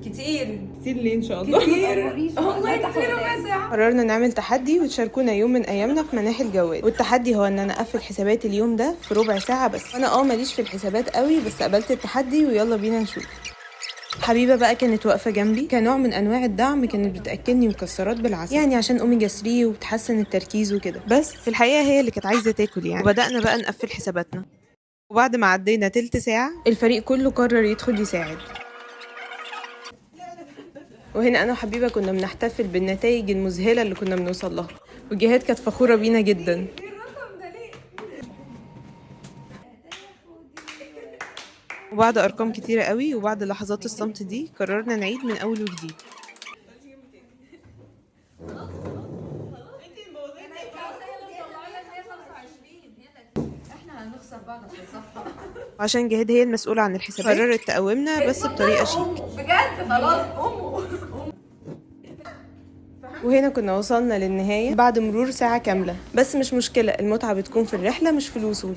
كتير ليه ان شاء الله؟ كتير والله كتير ربع ساعة. قررنا نعمل تحدي وتشاركونا يوم من ايامنا في مناحي الجواد، والتحدي هو ان انا اقفل حسابات اليوم ده في ربع ساعة بس. انا ماليش في الحسابات قوي، بس قبلت التحدي ويلا بينا نشوف. حبيبة بقى كانت واقفة جنبي كنوع من انواع الدعم، كانت بتاكلني مكسرات بالعسل يعني عشان اوميجا 3 وبتحسن التركيز وكده، بس في الحقيقة هي اللي كانت عايزة تاكل يعني. وبدأنا بقى نقفل حساباتنا، وبعد ما عدينا تلت ساعة الفريق كله قرر يدخل يساعد. وهنا انا وحبيبه كنا بنحتفل بالنتائج المذهله اللي كنا بنوصل لها، وجهاد كانت فخوره بينا جدا. وبعد ارقام كتيره قوي وبعد لحظات الصمت دي قررنا نعيد من اول وجديد. وعشان جهاد هي المسؤوله عن الحسابات قررت تقومنا بس بطريقه شيك بجد. خلاص قوموا. وهنا كنا وصلنا للنهايه بعد مرور ساعه كامله، بس مش مشكله، المتعه بتكون في الرحله مش في الوصول.